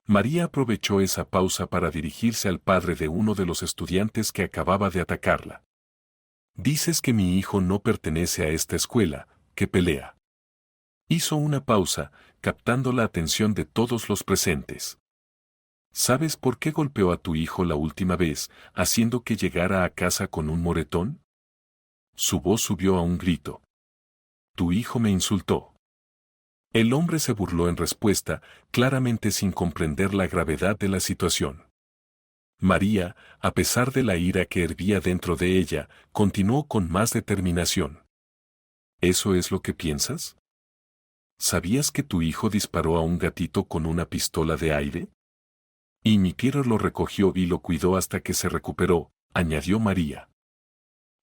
María aprovechó esa pausa para dirigirse al padre de uno de los estudiantes que acababa de atacarla. Dices que mi hijo no pertenece a esta escuela, que pelea. Hizo una pausa, captando la atención de todos los presentes. ¿Sabes por qué golpeó a tu hijo la última vez, haciendo que llegara a casa con un moretón? Su voz subió a un grito. Tu hijo me insultó. El hombre se burló en respuesta, claramente sin comprender la gravedad de la situación. María, a pesar de la ira que hervía dentro de ella, continuó con más determinación. ¿Eso es lo que piensas? ¿Sabías que tu hijo disparó a un gatito con una pistola de aire? Y mi Peter lo recogió y lo cuidó hasta que se recuperó, añadió María.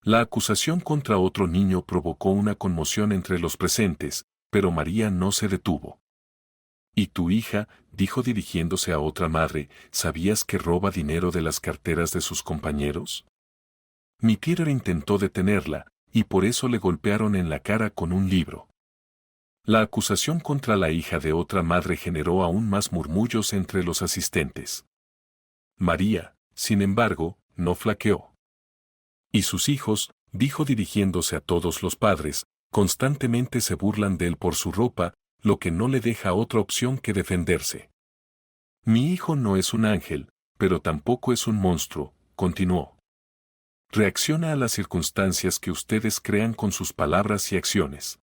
La acusación contra otro niño provocó una conmoción entre los presentes, pero María no se detuvo. ¿Y tu hija? Dijo dirigiéndose a otra madre, ¿sabías que roba dinero de las carteras de sus compañeros? Mi Peter intentó detenerla, y por eso le golpearon en la cara con un libro. La acusación contra la hija de otra madre generó aún más murmullos entre los asistentes. María, sin embargo, no flaqueó. Y sus hijos, dijo dirigiéndose a todos los padres, constantemente se burlan de él por su ropa, lo que no le deja otra opción que defenderse. Mi hijo no es un ángel, pero tampoco es un monstruo, continuó. Reacciona a las circunstancias que ustedes crean con sus palabras y acciones.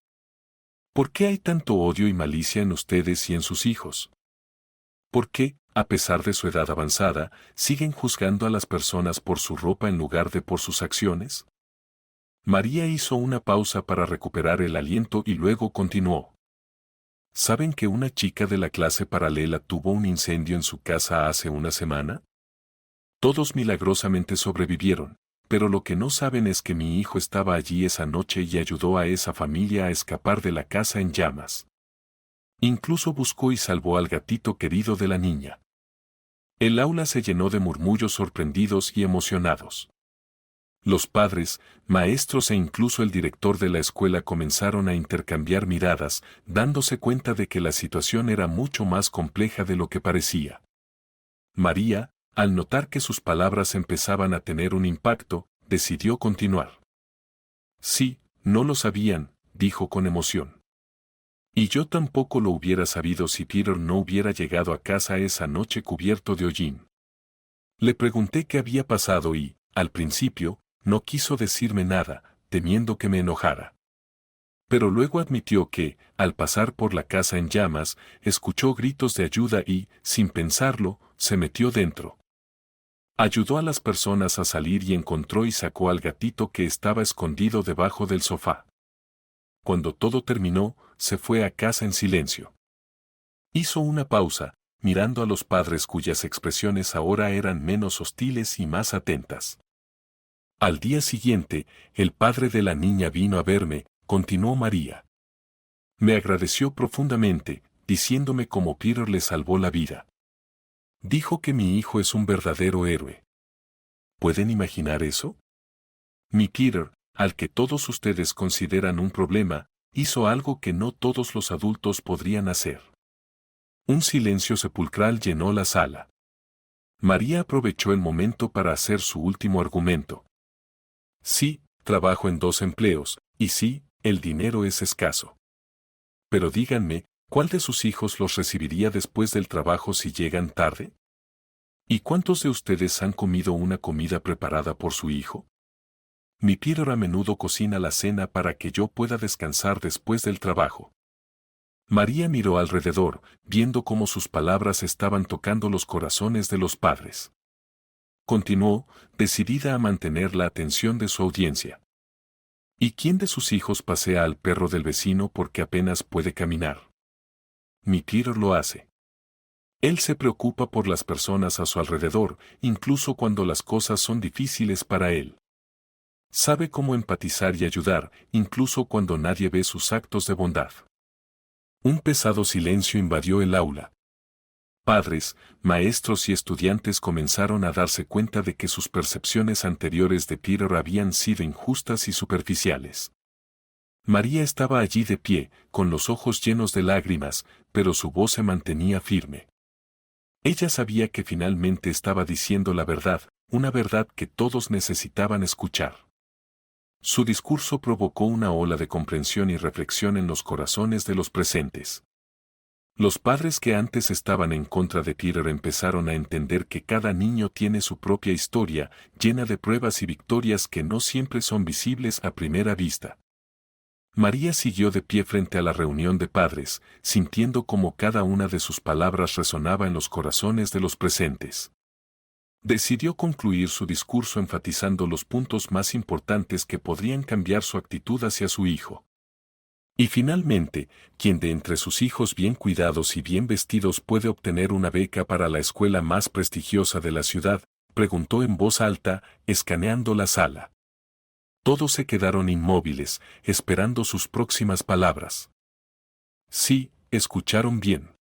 ¿Por qué hay tanto odio y malicia en ustedes y en sus hijos? ¿Por qué, a pesar de su edad avanzada, siguen juzgando a las personas por su ropa en lugar de por sus acciones? María hizo una pausa para recuperar el aliento y luego continuó. ¿Saben que una chica de la clase paralela tuvo un incendio en su casa hace una semana? Todos milagrosamente sobrevivieron, pero lo que no saben es que mi hijo estaba allí esa noche y ayudó a esa familia a escapar de la casa en llamas. Incluso buscó y salvó al gatito querido de la niña. El aula se llenó de murmullos sorprendidos y emocionados. Los padres, maestros e incluso el director de la escuela comenzaron a intercambiar miradas, dándose cuenta de que la situación era mucho más compleja de lo que parecía. María, al notar que sus palabras empezaban a tener un impacto, decidió continuar. Sí, no lo sabían, dijo con emoción. Y yo tampoco lo hubiera sabido si Peter no hubiera llegado a casa esa noche cubierto de hollín. Le pregunté qué había pasado y, al principio, no quiso decirme nada, temiendo que me enojara. Pero luego admitió que, al pasar por la casa en llamas, escuchó gritos de ayuda y, sin pensarlo, se metió dentro. Ayudó a las personas a salir y encontró y sacó al gatito que estaba escondido debajo del sofá. Cuando todo terminó, se fue a casa en silencio. Hizo una pausa, mirando a los padres cuyas expresiones ahora eran menos hostiles y más atentas. Al día siguiente, el padre de la niña vino a verme, continuó María. Me agradeció profundamente, diciéndome cómo Peter le salvó la vida. Dijo que mi hijo es un verdadero héroe. ¿Pueden imaginar eso? Mi Peter, al que todos ustedes consideran un problema, hizo algo que no todos los adultos podrían hacer. Un silencio sepulcral llenó la sala. María aprovechó el momento para hacer su último argumento. Sí, trabajo en 2 empleos, y sí, el dinero es escaso. Pero díganme, ¿cuál de sus hijos los recibiría después del trabajo si llegan tarde? ¿Y cuántos de ustedes han comido una comida preparada por su hijo? Mi Peter a menudo cocina la cena para que yo pueda descansar después del trabajo. María miró alrededor, viendo cómo sus palabras estaban tocando los corazones de los padres. Continuó, decidida a mantener la atención de su audiencia. ¿Y quién de sus hijos pasea al perro del vecino porque apenas puede caminar? Mi Peter lo hace. Él se preocupa por las personas a su alrededor, incluso cuando las cosas son difíciles para él. Sabe cómo empatizar y ayudar, incluso cuando nadie ve sus actos de bondad. Un pesado silencio invadió el aula. Padres, maestros y estudiantes comenzaron a darse cuenta de que sus percepciones anteriores de Peter habían sido injustas y superficiales. María estaba allí de pie, con los ojos llenos de lágrimas, pero su voz se mantenía firme. Ella sabía que finalmente estaba diciendo la verdad, una verdad que todos necesitaban escuchar. Su discurso provocó una ola de comprensión y reflexión en los corazones de los presentes. Los padres que antes estaban en contra de Peter empezaron a entender que cada niño tiene su propia historia, llena de pruebas y victorias que no siempre son visibles a primera vista. María siguió de pie frente a la reunión de padres, sintiendo cómo cada una de sus palabras resonaba en los corazones de los presentes. Decidió concluir su discurso enfatizando los puntos más importantes que podrían cambiar su actitud hacia su hijo. Y finalmente, ¿quién de entre sus hijos bien cuidados y bien vestidos puede obtener una beca para la escuela más prestigiosa de la ciudad?, preguntó en voz alta, escaneando la sala. Todos se quedaron inmóviles, esperando sus próximas palabras. Sí, escucharon bien.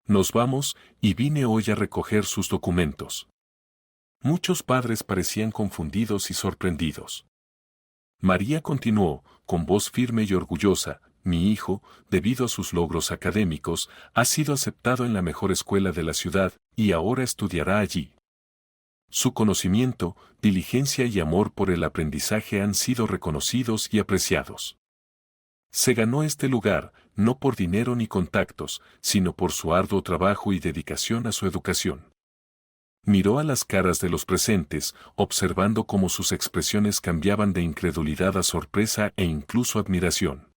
Nos vamos, y vine hoy a recoger sus documentos. Muchos padres parecían confundidos y sorprendidos. María continuó, con voz firme y orgullosa: mi hijo, debido a sus logros académicos, ha sido aceptado en la mejor escuela de la ciudad, y ahora estudiará allí. Su conocimiento, diligencia y amor por el aprendizaje han sido reconocidos y apreciados. Se ganó este lugar, no por dinero ni contactos, sino por su arduo trabajo y dedicación a su educación. Miró a las caras de los presentes, observando cómo sus expresiones cambiaban de incredulidad a sorpresa e incluso admiración.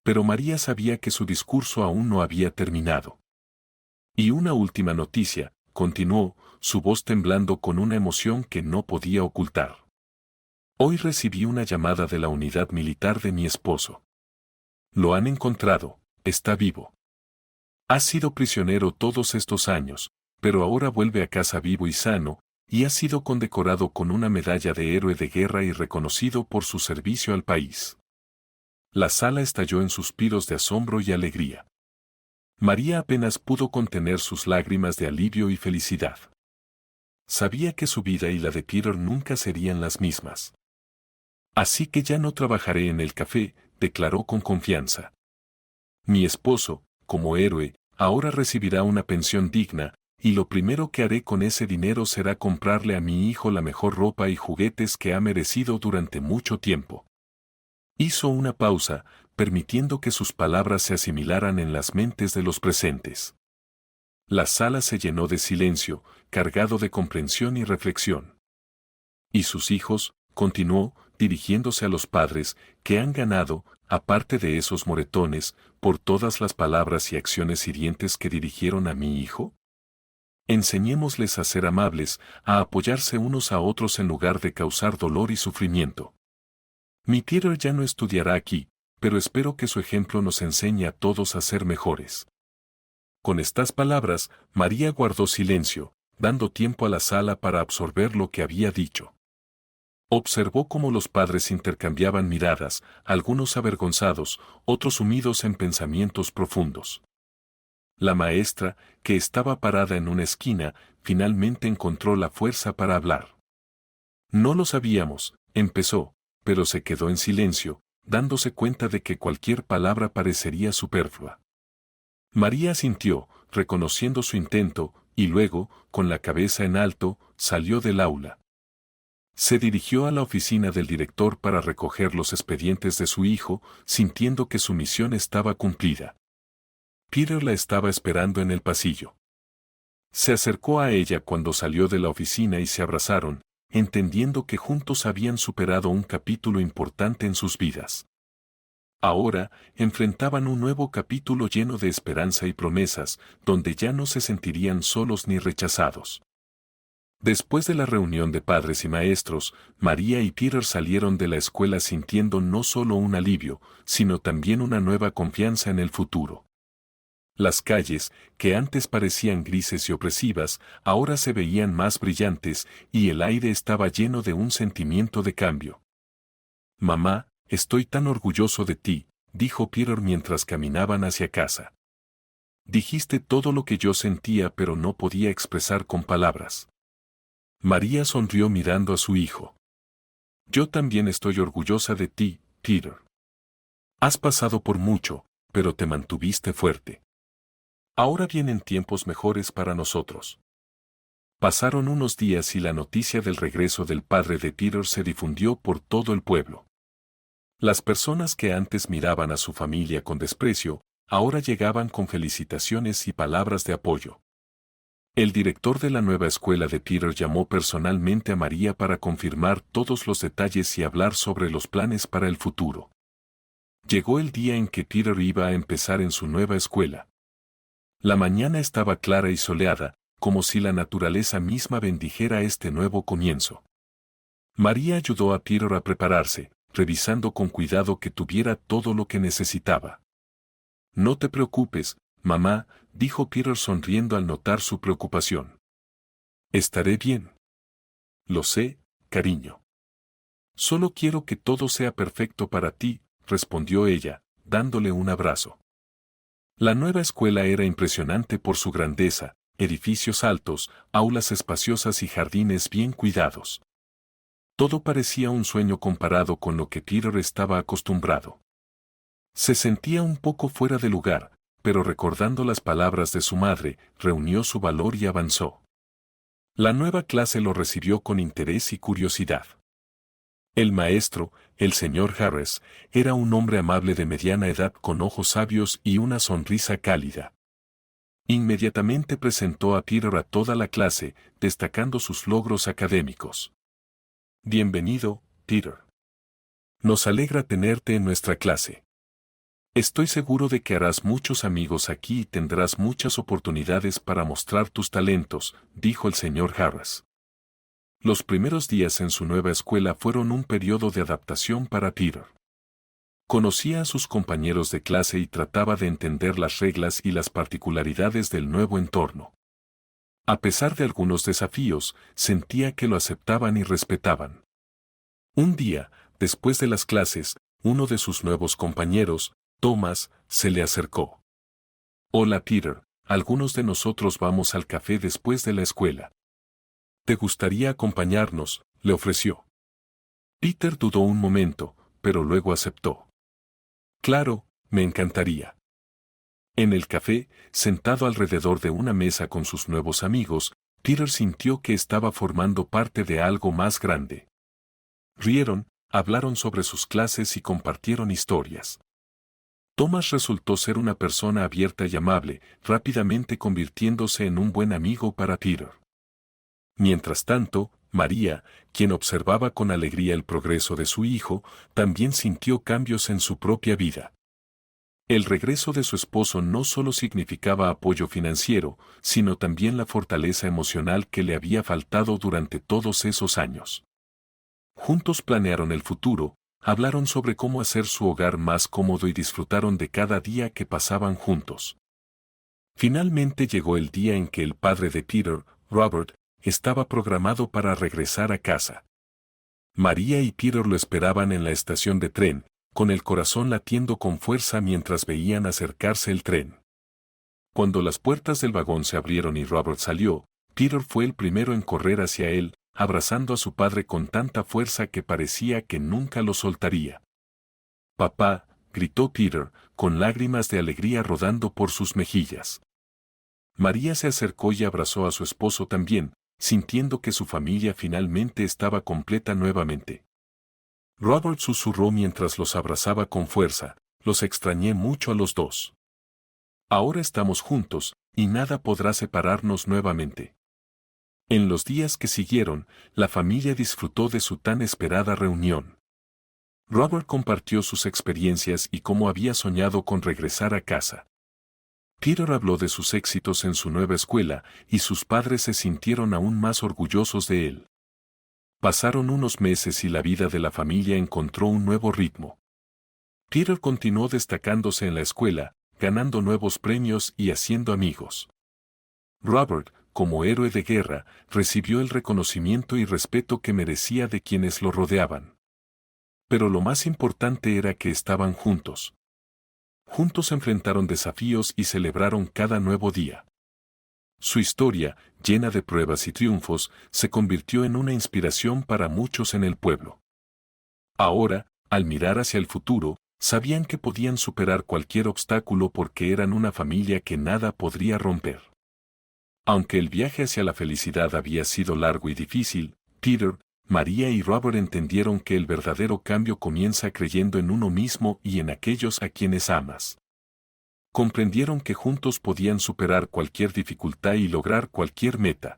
Pero María sabía que su discurso aún no había terminado. Y una última noticia, continuó, su voz temblando con una emoción que no podía ocultar. Hoy recibí una llamada de la unidad militar de mi esposo. Lo han encontrado, está vivo. Ha sido prisionero todos estos años, pero ahora vuelve a casa vivo y sano, y ha sido condecorado con una medalla de héroe de guerra y reconocido por su servicio al país. La sala estalló en suspiros de asombro y alegría. María apenas pudo contener sus lágrimas de alivio y felicidad. Sabía que su vida y la de Peter nunca serían las mismas. Así que ya no trabajaré en el café, declaró con confianza. Mi esposo, como héroe, ahora recibirá una pensión digna, y lo primero que haré con ese dinero será comprarle a mi hijo la mejor ropa y juguetes que ha merecido durante mucho tiempo. Hizo una pausa, permitiendo que sus palabras se asimilaran en las mentes de los presentes. La sala se llenó de silencio, cargado de comprensión y reflexión. Y sus hijos, continuó, dirigiéndose a los padres, que han ganado, aparte de esos moretones, por todas las palabras y acciones hirientes que dirigieron a mi hijo. Enseñémosles a ser amables, a apoyarse unos a otros en lugar de causar dolor y sufrimiento. Mi Peter ya no estudiará aquí, pero espero que su ejemplo nos enseñe a todos a ser mejores. Con estas palabras, María guardó silencio, dando tiempo a la sala para absorber lo que había dicho. Observó cómo los padres intercambiaban miradas, algunos avergonzados, otros sumidos en pensamientos profundos. La maestra, que estaba parada en una esquina, finalmente encontró la fuerza para hablar. No lo sabíamos, empezó, pero se quedó en silencio, dándose cuenta de que cualquier palabra parecería superflua. María asintió, reconociendo su intento, y luego, con la cabeza en alto, salió del aula. Se dirigió a la oficina del director para recoger los expedientes de su hijo, sintiendo que su misión estaba cumplida. Peter la estaba esperando en el pasillo. Se acercó a ella cuando salió de la oficina y se abrazaron, entendiendo que juntos habían superado un capítulo importante en sus vidas. Ahora, enfrentaban un nuevo capítulo lleno de esperanza y promesas, donde ya no se sentirían solos ni rechazados. Después de la reunión de padres y maestros, María y Peter salieron de la escuela sintiendo no solo un alivio, sino también una nueva confianza en el futuro. Las calles, que antes parecían grises y opresivas, ahora se veían más brillantes, y el aire estaba lleno de un sentimiento de cambio. Mamá, estoy tan orgulloso de ti, dijo Peter mientras caminaban hacia casa. Dijiste todo lo que yo sentía pero no podía expresar con palabras. María sonrió mirando a su hijo. Yo también estoy orgullosa de ti, Peter. Has pasado por mucho, pero te mantuviste fuerte. Ahora vienen tiempos mejores para nosotros. Pasaron unos días y la noticia del regreso del padre de Peter se difundió por todo el pueblo. Las personas que antes miraban a su familia con desprecio, ahora llegaban con felicitaciones y palabras de apoyo. El director de la nueva escuela de Peter llamó personalmente a María para confirmar todos los detalles y hablar sobre los planes para el futuro. Llegó el día en que Peter iba a empezar en su nueva escuela. La mañana estaba clara y soleada, como si la naturaleza misma bendijera este nuevo comienzo. María ayudó a Peter a prepararse, revisando con cuidado que tuviera todo lo que necesitaba. No te preocupes, mamá, dijo Peter sonriendo al notar su preocupación. Estaré bien. Lo sé, cariño. Solo quiero que todo sea perfecto para ti, respondió ella, dándole un abrazo. La nueva escuela era impresionante por su grandeza, edificios altos, aulas espaciosas y jardines bien cuidados. Todo parecía un sueño comparado con lo que Peter estaba acostumbrado. Se sentía un poco fuera de lugar, pero recordando las palabras de su madre, reunió su valor y avanzó. La nueva clase lo recibió con interés y curiosidad. El maestro, el señor Harris, era un hombre amable de mediana edad con ojos sabios y una sonrisa cálida. Inmediatamente presentó a Peter a toda la clase, destacando sus logros académicos. Bienvenido, Peter. Nos alegra tenerte en nuestra clase. Estoy seguro de que harás muchos amigos aquí y tendrás muchas oportunidades para mostrar tus talentos, dijo el señor Harris. Los primeros días en su nueva escuela fueron un periodo de adaptación para Peter. Conocía a sus compañeros de clase y trataba de entender las reglas y las particularidades del nuevo entorno. A pesar de algunos desafíos, sentía que lo aceptaban y respetaban. Un día, después de las clases, uno de sus nuevos compañeros, Thomas, se le acercó. Hola Peter, algunos de nosotros vamos al café después de la escuela. ¿Te gustaría acompañarnos?, le ofreció. Peter dudó un momento, pero luego aceptó. Claro, me encantaría. En el café, sentado alrededor de una mesa con sus nuevos amigos, Peter sintió que estaba formando parte de algo más grande. Rieron, hablaron sobre sus clases y compartieron historias. Thomas resultó ser una persona abierta y amable, rápidamente convirtiéndose en un buen amigo para Peter. Mientras tanto, María, quien observaba con alegría el progreso de su hijo, también sintió cambios en su propia vida. El regreso de su esposo no solo significaba apoyo financiero, sino también la fortaleza emocional que le había faltado durante todos esos años. Juntos planearon el futuro, hablaron sobre cómo hacer su hogar más cómodo y disfrutaron de cada día que pasaban juntos. Finalmente llegó el día en que el padre de Peter, Robert, estaba programado para regresar a casa. María y Peter lo esperaban en la estación de tren, con el corazón latiendo con fuerza mientras veían acercarse el tren. Cuando las puertas del vagón se abrieron y Robert salió, Peter fue el primero en correr hacia él, abrazando a su padre con tanta fuerza que parecía que nunca lo soltaría. «Papá», gritó Peter, con lágrimas de alegría rodando por sus mejillas. María se acercó y abrazó a su esposo también, sintiendo que su familia finalmente estaba completa nuevamente. Robert susurró mientras los abrazaba con fuerza, «Los extrañé mucho a los dos. Ahora estamos juntos, y nada podrá separarnos nuevamente». En los días que siguieron, la familia disfrutó de su tan esperada reunión. Robert compartió sus experiencias y cómo había soñado con regresar a casa. Peter habló de sus éxitos en su nueva escuela y sus padres se sintieron aún más orgullosos de él. Pasaron unos meses y la vida de la familia encontró un nuevo ritmo. Peter continuó destacándose en la escuela, ganando nuevos premios y haciendo amigos. Robert, como héroe de guerra, recibió el reconocimiento y respeto que merecía de quienes lo rodeaban. Pero lo más importante era que estaban juntos. Juntos enfrentaron desafíos y celebraron cada nuevo día. Su historia, llena de pruebas y triunfos, se convirtió en una inspiración para muchos en el pueblo. Ahora, al mirar hacia el futuro, sabían que podían superar cualquier obstáculo porque eran una familia que nada podría romper. Aunque el viaje hacia la felicidad había sido largo y difícil, Peter, María y Robert entendieron que el verdadero cambio comienza creyendo en uno mismo y en aquellos a quienes amas. Comprendieron que juntos podían superar cualquier dificultad y lograr cualquier meta.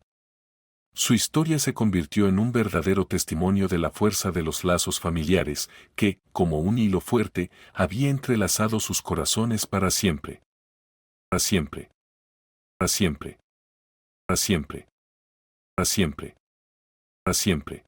Su historia se convirtió en un verdadero testimonio de la fuerza de los lazos familiares, que, como un hilo fuerte, había entrelazado sus corazones para siempre. Para siempre. Para siempre. Para siempre. Para siempre. Para siempre.